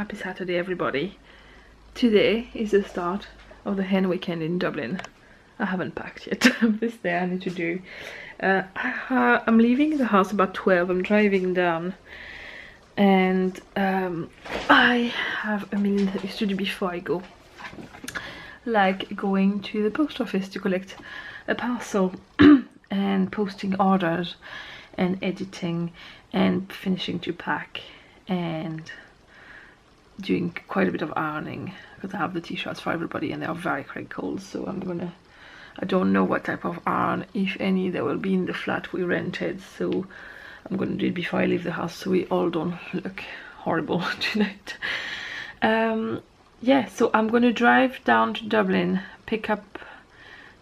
happy Saturday everybody. Today is the start of the hen weekend in Dublin. I haven't packed yet. This day I need to do. I'm leaving the house about 12. I'm driving down and I have a million things to do before I go, like going to the post office to collect a parcel and posting orders and editing and finishing to pack and doing quite a bit of ironing because I have the t-shirts for everybody and they are very quite cold, so I don't know what type of iron, if any, there will be in the flat we rented, so I'm gonna do it before I leave the house so we all don't look horrible tonight. Yeah, so I'm gonna drive down to Dublin, pick up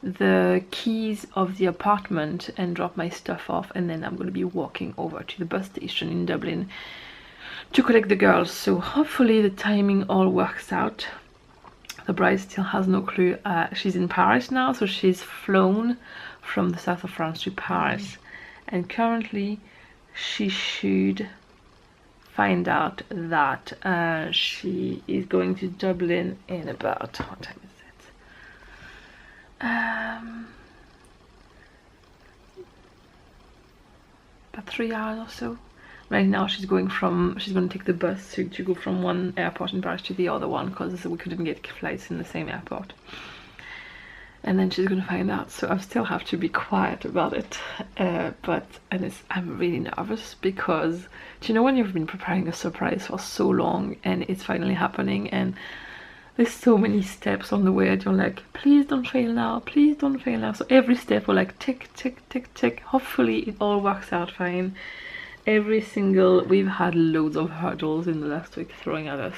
the keys of the apartment and drop my stuff off, and then I'm gonna be walking over to the bus station in Dublin to collect the girls. So hopefully the timing all works out. The bride still has no clue. She's in Paris now, so she's flown from the south of France to Paris, and currently she should find out that she is going to Dublin in about, what time is it? About 3 hours or so. Right now she's going to take the bus to go from one airport in Paris to the other one because we couldn't get flights in the same airport. And then she's going to find out, so I still have to be quiet about it. I'm really nervous because, do you know when you've been preparing a surprise for so long and it's finally happening and there's so many steps on the way and you're like, please don't fail now, please don't fail now. So every step we're like tick, tick, tick, tick. Hopefully it all works out fine. We've had loads of hurdles in the last week throwing at us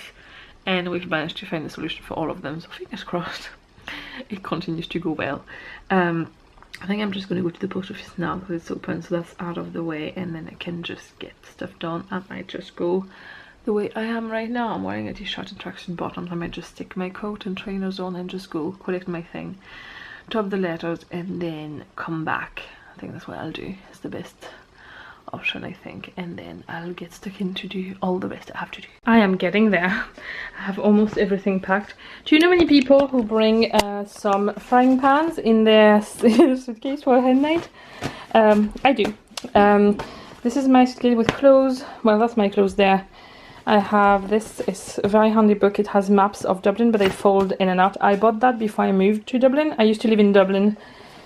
and we've managed to find a solution for all of them, so fingers crossed it continues to go well. I think I'm just going to go to the post office now because it's open, so that's out of the way, and then I can just get stuff done. I might just go the way I am right now. I'm wearing a t-shirt and tracksuit bottoms. I might just stick my coat and trainers on and just go collect my thing, drop the letters, and then come back. I think that's what I'll do. It's the best option, I think, and then I'll get stuck in to do all the rest I have to do. I am getting there. I have almost everything packed. Do you know many people who bring some frying pans in their suitcase for a hen night? I do. This is my suitcase with clothes. Well, that's my clothes there. I have this. It's a very handy book. It has maps of Dublin, but they fold in and out. I bought that before I moved to Dublin. I used to live in Dublin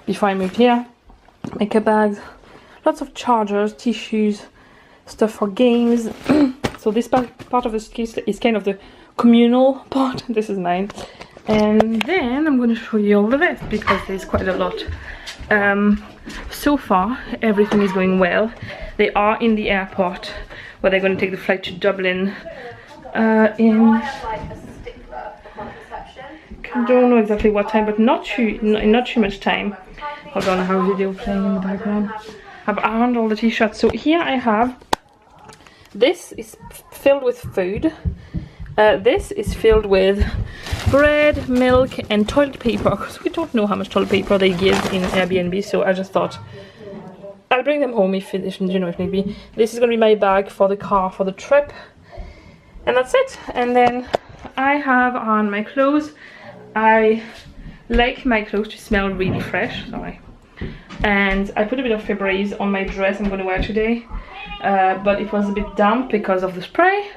before I moved here. Makeup bags, lots of chargers, tissues, stuff for games. So this part of the suitcase is kind of the communal part. This is mine. And then I'm going to show you all the rest because there's quite a lot. So far everything is going well. They are in the airport where they're going to take the flight to Dublin in, I don't know exactly what time, but not too much time. Hold on, I have a video playing in the background. I've ironed all the t-shirts. So here I have, this is filled with food. This is filled with bread, milk and toilet paper, because we don't know how much toilet paper they give in Airbnb, so I just thought I'll bring them home if need be. This is going to be my bag for the car for the trip, and that's it. And then I have on my clothes. I like my clothes to smell really fresh, sorry. And I put a bit of Febreze on my dress I'm going to wear today, but it was a bit damp because of the spray,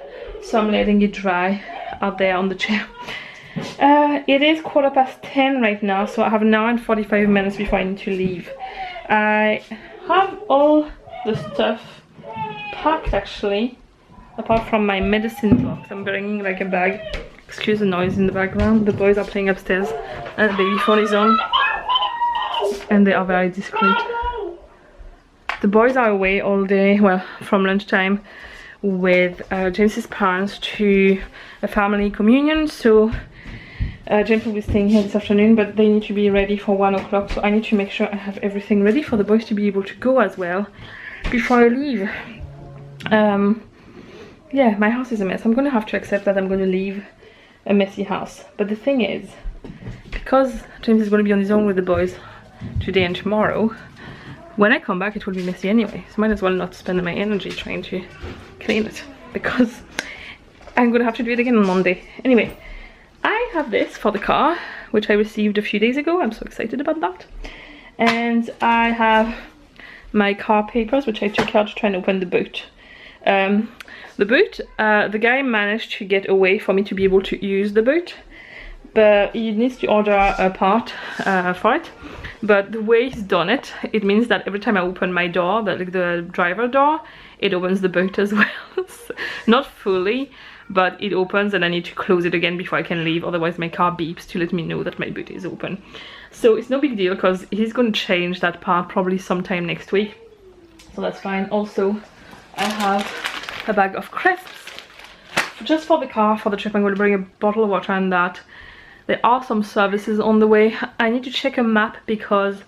so I'm letting it dry out there on the chair. It is 10:15 right now, so I have an hour and 45 minutes before I need to leave. I have all the stuff packed actually, apart from my medicine box. I'm bringing like a bag. Excuse the noise in the background. The boys are playing upstairs and the baby phone is on. And they are very discreet. The boys are away all day, well, from lunchtime with James's parents to a family communion, so James will be staying here this afternoon, but they need to be ready for 1 o'clock, so I need to make sure I have everything ready for the boys to be able to go as well before I leave. Yeah, my house is a mess. I'm gonna have to accept that I'm gonna leave a messy house, but the thing is, because James is going to be on his own with the boys today and tomorrow, when I come back it will be messy anyway, so might as well not spend my energy trying to clean it, because I'm gonna have to do it again on Monday. Anyway, I have this for the car, which I received a few days ago. I'm so excited about that. And I have my car papers, which I took out to try and open the boot. The guy managed to get away for me to be able to use the boot, but he needs to order a part for it. But the way he's done it, it means that every time I open my door, the driver door, it opens the boot as well. Not fully, but it opens, and I need to close it again before I can leave, otherwise my car beeps to let me know that my boot is open. So it's no big deal, because he's going to change that part probably sometime next week, so that's fine. Also, I have a bag of crisps just for the car, for the trip. I'm going to bring a bottle of water and that. There are some services on the way. I need to check a map because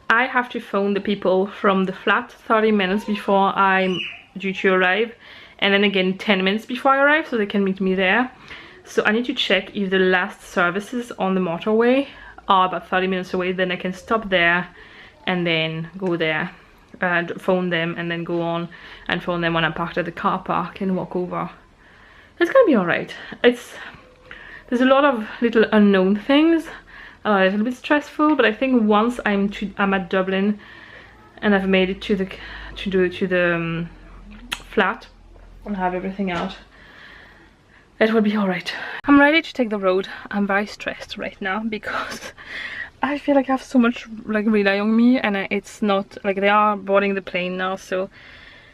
I have to phone the people from the flat 30 minutes before I'm due to arrive, and then again 10 minutes before I arrive, so they can meet me there. So I need to check if the last services on the motorway are about 30 minutes away, then I can stop there and then go there and phone them, and then go on and phone them when I'm parked at the car park and walk over. It's gonna be alright. There's a lot of little unknown things, a little bit stressful, but I think once I'm at Dublin and I've made it to the flat and have everything out, it will be alright. I'm ready to take the road. I'm very stressed right now because I feel like I have so much rely on me, and it's not like they are boarding the plane now, so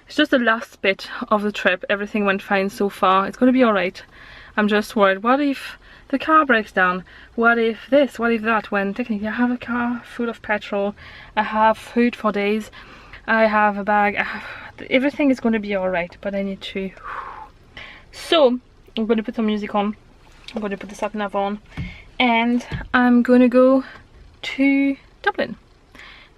it's just the last bit of the trip. Everything went fine so far. It's gonna be alright. I'm just worried, what if the car breaks down? What if this? What if that? When technically I have a car full of petrol, I have food for days, I have a bag, everything is going to be alright, but I need to. So I'm going to put some music on, I'm going to put the sat nav on, and I'm going to go to Dublin,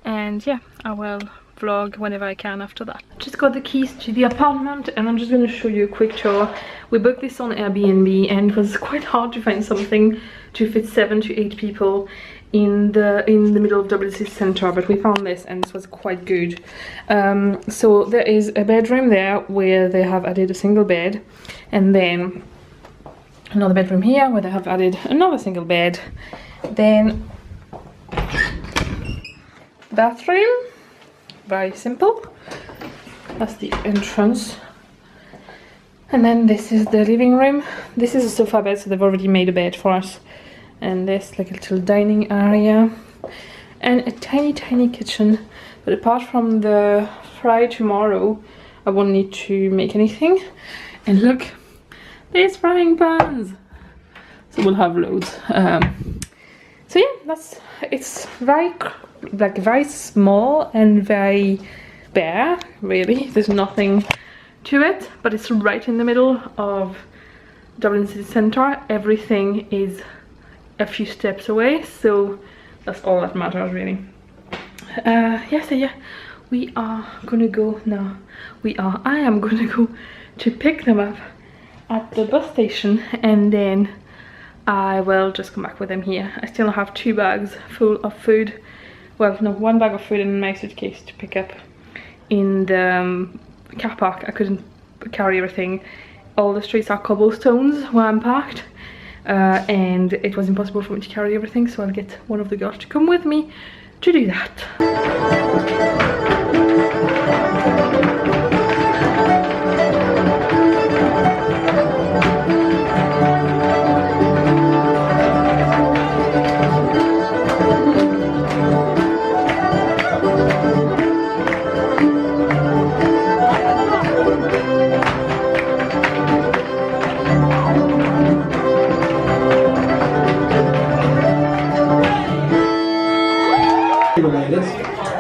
and yeah, I will vlog whenever I can after that. Just got the keys to the apartment, and I'm just going to show you a quick tour. We booked this on Airbnb, and it was quite hard to find something to fit 7 to 8 people in the middle of Dublin city centre, but we found this, and this was quite good. So there is a bedroom there where they have added a single bed, and then another bedroom here where they have added another single bed, then bathroom. Very simple. That's the entrance, and then this is the living room. This is a sofa bed, so they've already made a bed for us, and this like a little dining area and a tiny kitchen. But apart from the fry tomorrow, I won't need to make anything. And look, there's frying pans, so we'll have loads. So yeah, it's very small and very bare, really. There's nothing to it, but it's right in the middle of Dublin city centre. Everything is a few steps away, so that's all that matters, really. So yeah, we are gonna go now. I am gonna go to pick them up at the bus station, and then I will just come back with them here. I still have 2 bags full of food. Well, no, 1 bag of food in my suitcase to pick up in the car park. I couldn't carry everything. All the streets are cobblestones where I'm parked, and it was impossible for me to carry everything, so I'll get one of the girls to come with me to do that.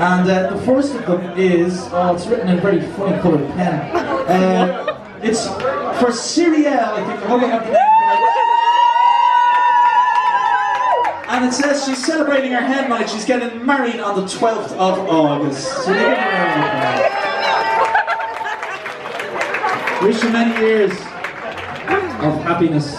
And the first of them is, it's written in a very funny coloured pen. It's for Syrielle, I think. I hope I have the name right. And it says she's celebrating her hen night. She's getting married on the 12th of August. So give her a round of applause. Wish you many years of happiness.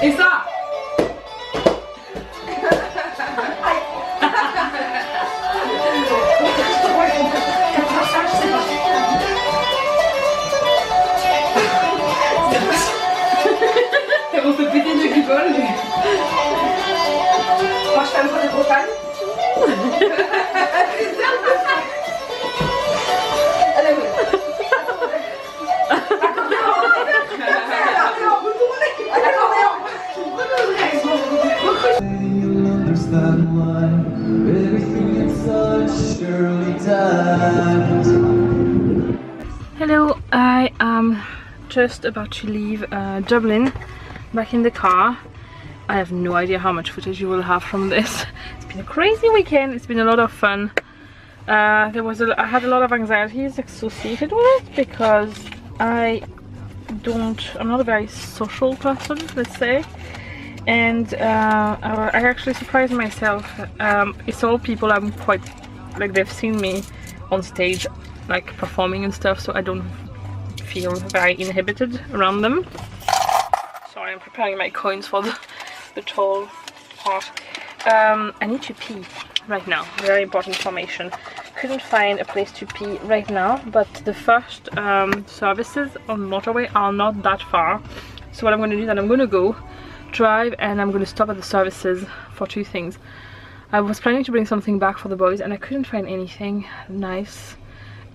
Et ça on se péter de guibole. Moi je fais un peu de Bretagne. Allez oui. Hello, I am just about to leave Dublin, back in the car. I have no idea how much footage you will have from this. It's been a crazy weekend, it's been a lot of fun. I had a lot of anxieties associated with it because I'm not a very social person, let's say. And I actually surprised myself. It's all people I'm quite, like, they've seen me on stage, like performing and stuff, so I don't feel very inhibited around them. Sorry, I'm preparing my coins for the tall part. I need to pee right now, very important information. Couldn't find a place to pee right now, but the first services on motorway are not that far. So what I'm going to do is that I'm going to go drive and I'm going to stop at the services for two things. I was planning to bring something back for the boys and I couldn't find anything nice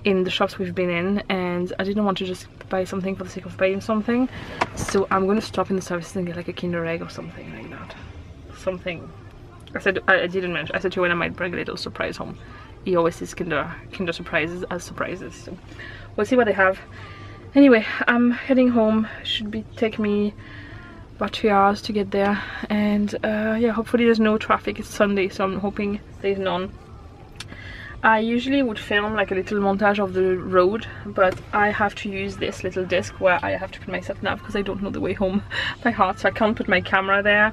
in the shops we've been in, and I didn't want to just buy something for the sake of buying something, so I'm going to stop in the services and get like a Kinder Egg or something like that. Something I didn't mention. I said to Joanne I might bring a little surprise home. He always says Kinder surprises as surprises, so we'll see what they have. Anyway, I'm heading home. Should take me about 2 hours to get there, and yeah, hopefully there's no traffic. It's Sunday, so I'm hoping there's none. I usually would film like a little montage of the road, but I have to use this little disc where I have to put my sat nav because I don't know the way home by heart, so I can't put my camera there,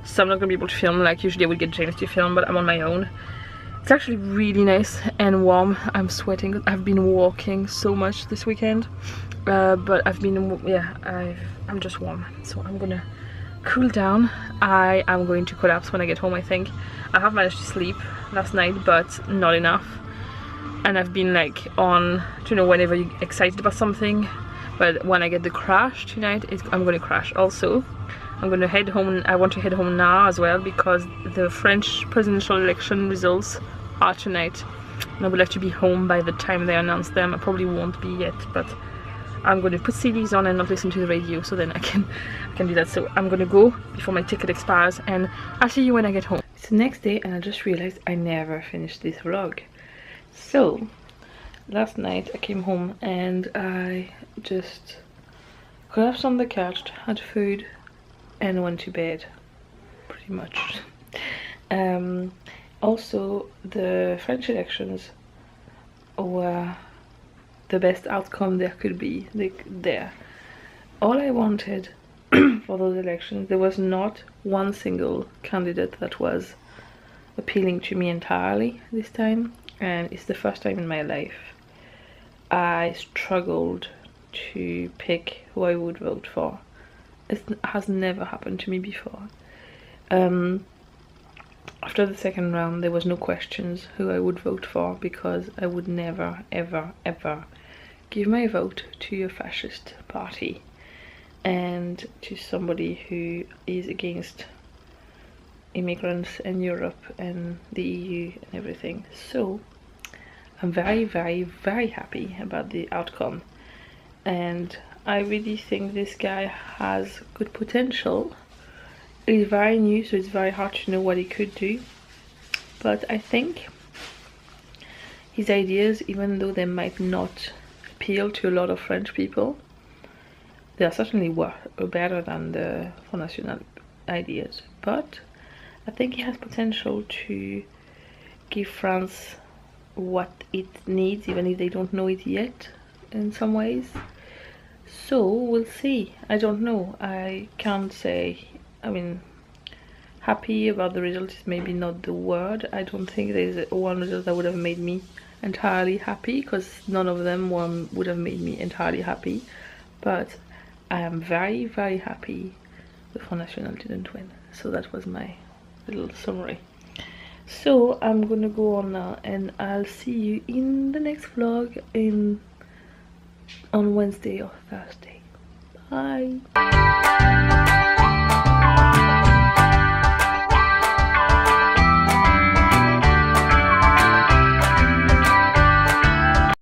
so I'm not gonna be able to film like usually I would get James to film, but I'm on my own. It's actually really nice and warm. I'm sweating. I've been walking so much this weekend, but I'm just warm, so I'm gonna cool down. I am going to collapse when I get home, I think. I have managed to sleep last night, but not enough, and I've been like on, you know, whenever you're excited about something, but when I get the crash tonight, I'm gonna crash. Also, I'm gonna head home. I want to head home now as well because the French presidential election results car tonight, and I would like to be home by the time they announce them. I probably won't be yet, but I'm going to put CDs on and not listen to the radio, so then I can do that. So I'm going to go before my ticket expires, and I'll see you when I get home. It's the next day, and I just realized I never finished this vlog. So last night I came home and I just collapsed on the couch, had food, and went to bed, pretty much. Also, the French elections were the best outcome there could be. All I wanted for those elections, there was not one single candidate that was appealing to me entirely this time, and it's the first time in my life I struggled to pick who I would vote for. It has never happened to me before. After the second round, there was no questions who I would vote for, because I would never, ever, ever give my vote to a fascist party and to somebody who is against immigrants and Europe and the EU and everything. So I'm very, very, very happy about the outcome, and I really think this guy has good potential. He's very new, so it's very hard to know what he could do, but I think his ideas, even though they might not appeal to a lot of French people, they are certainly better than the Front National ideas. But I think he has potential to give France what it needs, even if they don't know it yet in some ways. So we'll see. I don't know. I can't say. I mean, happy about the result is maybe not the word. I don't think there's one result that would have made me entirely happy, because none of them would have made me entirely happy. But I am very, very happy the Front National didn't win. So that was my little summary. So I'm gonna go on now, and I'll see you in the next vlog on Wednesday or Thursday. Bye.